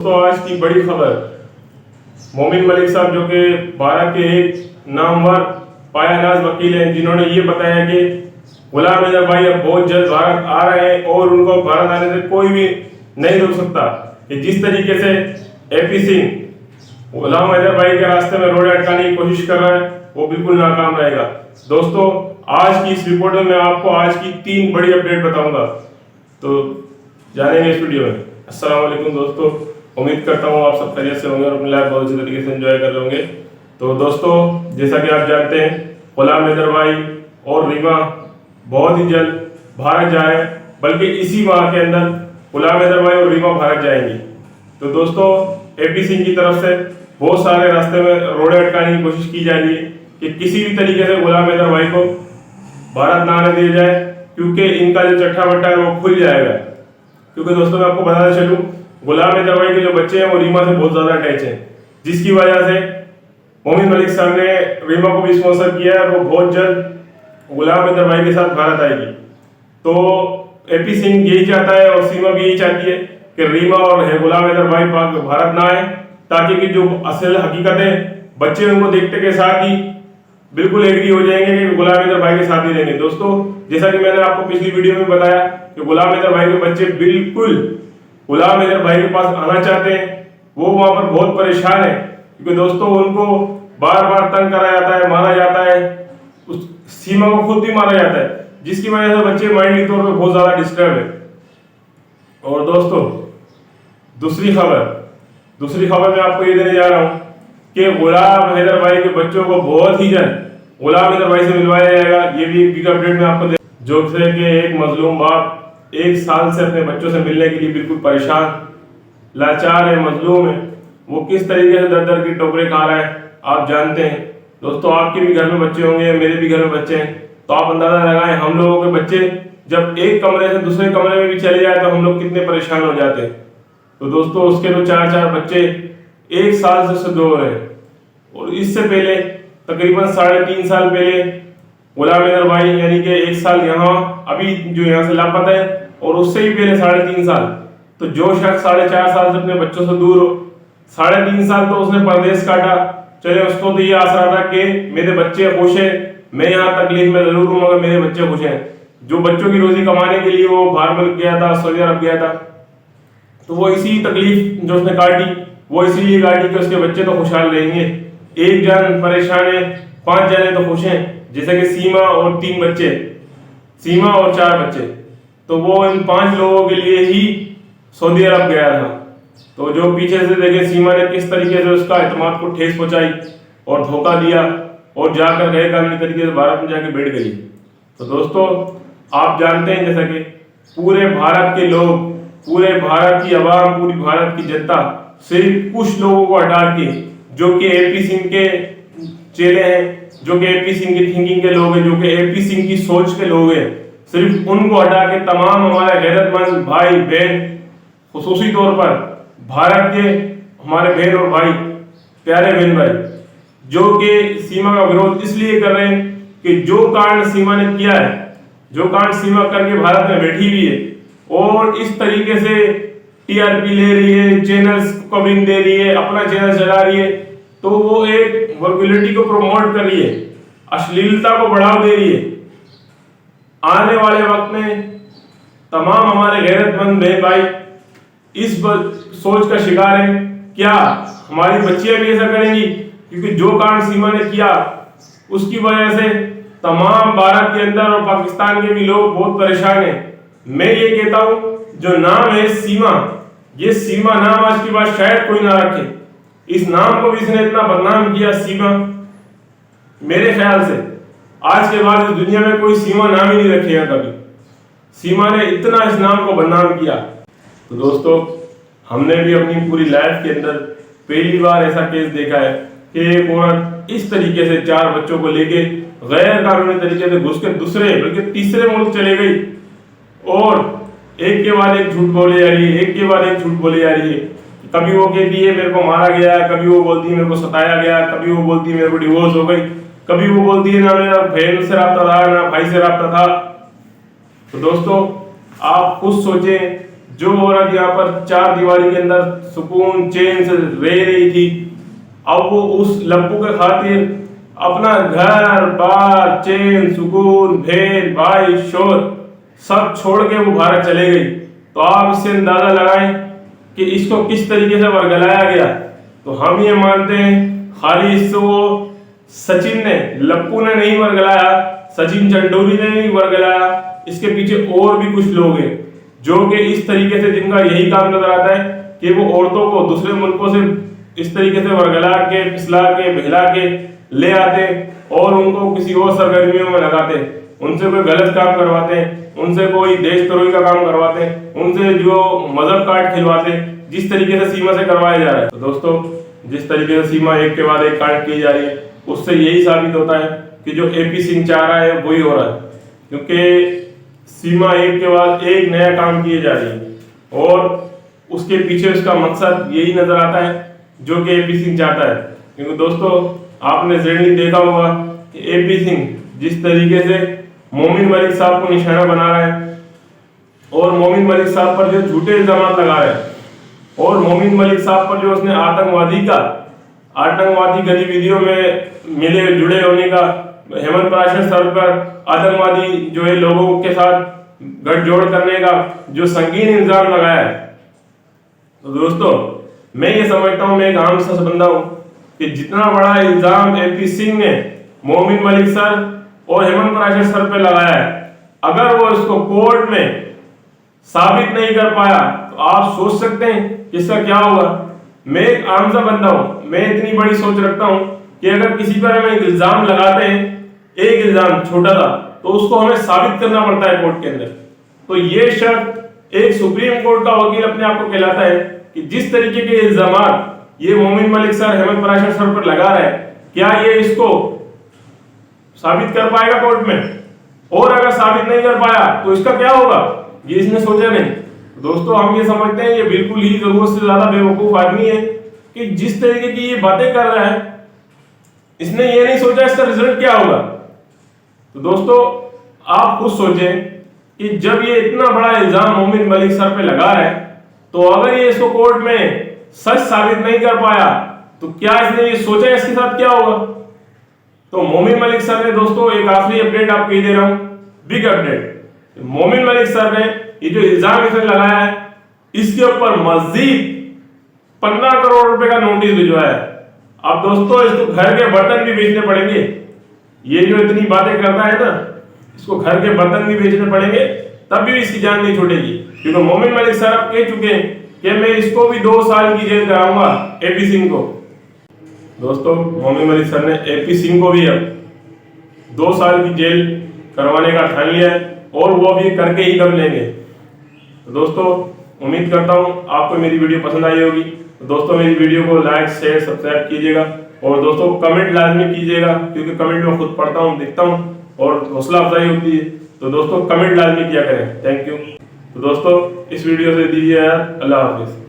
तो आज की बड़ी खबर, मोमिन मलिक साहब जो कि भारत के एक नामवर पायानाज वकील हैं, जिन्होंने ये बताया कि गुलाम अहमद भाई अब बहुत जल्द भारत आ रहे हैं और उनको भारत आने से कोई भी नहीं रोक सकता। कि जिस तरीके से एपी सिंह गुलाम अहमद भाई के रास्ते में रोड़े अटकाने की कोशिश कर रहा है, वो बिल्कुल नाकाम रहेगा। दोस्तों, आज की इस रिपोर्ट में मैं आपको आज की 3 बड़ी अपडेट बताऊंगा, तो जानेंगे इस वीडियो में। अस्सलाम वालेकुम दोस्तों, उम्मीद करता हूँ आप सब खैरियत से होंगे और अपनी लाइफ बहुत अच्छी तरीके से एंजॉय कर रहे होंगे। तो दोस्तों, जैसा कि आप जानते हैं, गुलाम अहमद भाई और रीमा बहुत ही जल्द भारत जा रहे हैं, बल्कि इसी माह के अंदर गुलाम अहमद भाई और रीमा भारत जाएंगी। तो दोस्तों, एपी सिंह की तरफ से बहुत सारे रास्ते में रोड़े अटकाने की कोशिश की जा रही है कि किसी भी तरीके से गुलाम अहमद भाई को भारत ना आने दिया जाए, क्योंकि इनका जो चट्टा बट्टा है वो खुल जाएगा। क्योंकि दोस्तों, मैं आपको बताना चलूं, गुलाम अहमद भाई के जो बच्चे हैं वो रीमा से बहुत ज्यादा अटैच हैं, जिसकी वजह से मोमिन मलिक साहब ने रीमा को भी स्पॉन्सर किया है और वो बहुत जल्द गुलाम अहमद भाई के साथ भारत आएगी। तो एपी सिंह यही चाहता है और सीमा भी यही चाहती है कि रीमा और गुलाम अहमद भाई भारत ना आए, ताकि कि जो असल हकीकत है बच्चे उनको देखते के साथ ही बिल्कुल एग्री हो जाएंगे कि गुलाम अहमद भाई के साथ ही रहेंगे। दोस्तों, जैसा कि मैंने आपको पिछली वीडियो में बताया कि गुलाम अहमद भाई के बच्चे बिल्कुल गुलाम अहमद भाई के पास आना चाहते हैं, वो वहां पर बहुत परेशान है, क्योंकि दोस्तों उनको बार बार तंग करा जाता है, मारा जाता है, उस सीमा को खुद भी मारा जाता है, जिसकी वजह से बच्चे माइंडली तौर पर बहुत ज्यादा डिस्टर्ब है। और दोस्तों, दूसरी खबर मैं आपको ये देने जा रहा हूं कि गुलाम अहमद भाई के बच्चों को बहुत ही जल्द गुलाम अहमद भाई से मिलवाया जाएगा। ये भी एक बिग अपडेट में आपको जो से कि एक मजलूम बाप 1 साल से अपने बच्चों से मिलने के लिए बिल्कुल परेशान, लाचार है, मजलूम है, वो किस तरीके से दर दर की टोकरे खा रहा है आप जानते हैं। दोस्तों, आपके भी घर में बच्चे होंगे, मेरे भी घर में बच्चे हैं, तो आप अंदाजा लगाएं हम लोगों के बच्चे जब एक कमरे से दूसरे कमरे में भी चले जाए तो हम लोग कितने परेशान हो जाते हैं। तो दोस्तों, उसके तो 4 बच्चे 1 साल से सुध हो रहे हैं, और इससे पहले तकरीबन 3.5 साल पहले गुलाम अहमद भाई यानी कि 1 साल यहाँ अभी जो यहाँ से लापता है, और उससे ही पहले 3.5 साल, तो जो शख्स 4.5 साल से अपने बच्चों से दूर हो, 3.5 साल तो उसने परदेश काटा। चले, उसको तो ये आशा था कि मेरे बच्चे खुश हैं, मैं यहाँ तकलीफ में जरूर हूँ मगर मेरे बच्चे खुश हैं। जो बच्चों की रोजी कमाने के लिए वो बाहर मुल्क गया था, सऊदी अरब गया था, तो वो इसी तकलीफ जो उसने काटी वो इसीलिए काटी कि उसके बच्चे तो खुशहाल रहेंगे। एक जान परेशान है, 5 जाने तो खुश हैं, जैसे कि सीमा और 3 बच्चे, सीमा और 4 बच्चे, तो वो इन 5 लोगों के लिए ही सऊदी अरब गया था। तो जो पीछे से देखे सीमा ने किस तरीके से उसका एतमाद को ठेस पहुंचाई और धोखा दिया, और जाकर गए कानूनी तरीके से भारत में जाके बैठ गई। तो दोस्तों, आप जानते हैं जैसा कि पूरे भारत के लोग, पूरे भारत की आवाम, पूरी भारत की जनता सिर्फ कुछ लोगों को हटा के, जो कि एपी सिंह के चेले हैं, जो कि एपी सिंह की थिंकिंग के लोग हैं, जो कि एपी सिंह की सोच के लोग हैं, सिर्फ उनको हटा के तमाम हमारे गैरतमंद भाई बहन, खुसूसी तौर पर भारत के हमारे बहन और भाई, प्यारे बहन भाई, जो कि सीमा का विरोध इसलिए कर रहे हैं कि जो कांड सीमा ने किया है, जो कांड सीमा करके भारत में बैठी हुई है और इस तरीके से टीआरपी ले रही है, चैनल्स को कवरिंग दे रही है, अपना चैनल चला रही है, तो वो एक वर्गुलिटी को प्रमोट कर रही है, अश्लीलता को बढ़ावा दे रही है। आने वाले वक्त में तमाम हमारे गैरतमंद बहन भाई इस सोच का शिकार है, क्या हमारी बच्चियां भी ऐसा करेंगी? क्योंकि जो कांड सीमा ने किया उसकी वजह से तमाम भारत के अंदर और पाकिस्तान के भी लोग बहुत परेशान हैं। मैं ये कहता हूं, जो नाम है सीमा, ये सीमा नाम आज की बात शायद कोई ना रखे। इस नाम को भी इसने इतना बदनाम किया सीमा, मेरे ख्याल से आज के बाद इस दुनिया में कोई सीमा नाम ही नहीं रखेगा कभी। सीमा ने इतना इस नाम को बदनाम किया। तो दोस्तों, हमने भी अपनी पूरी लाइफ के अंदर पहली बार ऐसा केस देखा है कि एक औरत इस तरीके से 4 बच्चों को लेके गैर कानूनी तरीके से घुस के दूसरे बल्कि तीसरे मुल्क चले गई, और एक के बाद एक झूठ बोले जा रही है, एक के बाद एक झूठ बोले जा रही है। कभी वो कहती है मेरे को मारा गया, कभी वो बोलती है मेरे को सताया गया, कभी वो बोलती है मेरे को डिवोर्स हो गई, कभी वो बोलती है ना मेरा बहन से रब्ता था ना भाई से रब्ता था। तो दोस्तों, आप खुद सोचें, जो औरत यहाँ पर चार दीवारी के अंदर सुकून चैन से रह रही थी, अब वो उस लप्पू के खातिर अपना घर बार चैन सुकून बहन भाई शोर सब छोड़ के वो भारत चले गई। तो आप इससे अंदाजा लगाएं कि इसको किस तरीके से वर्गलाया गया। तो हम ये मानते हैं खाली इसको सचिन ने लप्पू ने नहीं वर्गलाया, सचिन चंडोली ने नहीं वर्गलाया, इसके पीछे और भी कुछ लोग हैं जो कि इस तरीके से जिनका यही काम नजर आता है कि वो औरतों को दूसरे मुल्कों से इस तरीके से वर्गला के फिसला के बहला के ले आते और उनको किसी और सरगर्मियों में लगाते, उनसे कोई गलत काम करवाते, उनसे कोई देशद्रोही का काम करवाते, उनसे जो मजहब काट खिलवाते, जिस तरीके से सीमा से करवाया जा रहा है। तो दोस्तों जिस तरीके से सीमा एक के बाद एक काट की जा रही है, उससे यही साबित होता है कि जो एपी सिंह चाह रहा है वही हो रहा है, क्योंकि सीमा एक के बाद एक नया काम किए जा रही है और उसके पीछे उसका मकसद यही नजर आता है जो कि एपी सिंह चाहता है। क्योंकि दोस्तों आपने जरूर देखा होगा कि एपी सिंह जिस तरीके से मोमिन मलिक साहब को निशाना बना रहा है और मोमिन मलिक साहब पर जो झूठे इल्जाम लगा रहा है और मोमिन मलिक साहब पर जो उसने आतंकवादी गतिविधियों में मिले जुड़े होने का हेमंत पराशर सर पर आतंकवादी जो है लोगों के साथ गठजोड़ करने का जो संगीन इल्जाम लगाया है। तो दोस्तों मैं ये समझता हूँ, मैं एक आम सा बंदा हूँ कि जितना बड़ा इल्जाम एपी सिंह ने मोमिन मलिक सर और हेमंत पराशर सर पे लगाया है, अगर वो इसको कोर्ट में साबित नहीं कर पाया तो आप सोच सकते हैं कि इसका क्या होगा। मैं एक आम सा बंदा हूँ, मैं इतनी बड़ी सोच रखता हूँ कि अगर किसी पर हम एक इल्जाम लगाते हैं, एक इल्जाम छोटा सा, तो उसको हमें साबित करना पड़ता है कोर्ट के अंदर। तो ये शर्त एक सुप्रीम कोर्ट का वकील अपने आप को कहलाता है कि जिस तरीके के इल्जाम ये मोमिन मलिक सर हेमंत पराशर सर पर लगा रहा है, क्या ये इसको साबित कर पाएगा कोर्ट में, और अगर साबित नहीं कर पाया तो इसका क्या होगा, ये इसने सोचा नहीं। दोस्तों हम ये समझते हैं ये बिल्कुल ही जरूरत से ज्यादा बेवकूफ आदमी है कि जिस तरीके की ये बातें कर रहा है, इसने ये नहीं सोचा इसका रिजल्ट क्या होगा। तो दोस्तों आप खुद सोचें कि जब ये इतना बड़ा इल्जाम मोमिन मलिक सर पे लगा है, तो अगर ये इसको कोर्ट में सच साबित नहीं कर पाया तो क्या इसने ये सोचा इसके साथ क्या होगा। तो मोमिन मलिक सर ने दोस्तों एक आखिरी अपडेट आपको ये दे रहा हूं, बिग अपडेट। मोमिन मलिक सर ने ये जो इल्जाम इसने लगाया है इसके ऊपर मजीद 15 करोड़ रुपए का नोटिस भिजवाया है। अब दोस्तों इसको घर के बर्तन भी बेचने पड़ेंगे, ये जो इतनी बातें करता है ना, इसको घर के बर्तन भी बेचने पड़ेंगे, तब भी इसकी जान नहीं छूटेगी। क्योंकि मोमिन मलिक सर अब कह चुके हैं कि मैं इसको भी 2 साल की जेल कराऊंगा एपी सिंह को। दोस्तों मोमिन मलिक सर ने एपी सिंह को भी अब 2 साल की जेल करवाने का ठान लिया है और वो अभी करके ही दम लेंगे। तो दोस्तों उम्मीद करता हूँ आपको मेरी वीडियो पसंद आई होगी। तो दोस्तों मेरी वीडियो को लाइक शेयर सब्सक्राइब कीजिएगा और दोस्तों कमेंट लाजमी कीजिएगा, क्योंकि कमेंट में खुद पढ़ता हूँ देखता हूँ और हौसला अफजाई होती है। तो दोस्तों कमेंट लाजमी किया करें। Thank you. तो दोस्तों इस वीडियो से दीजिए यार, अल्लाह हाफिज़।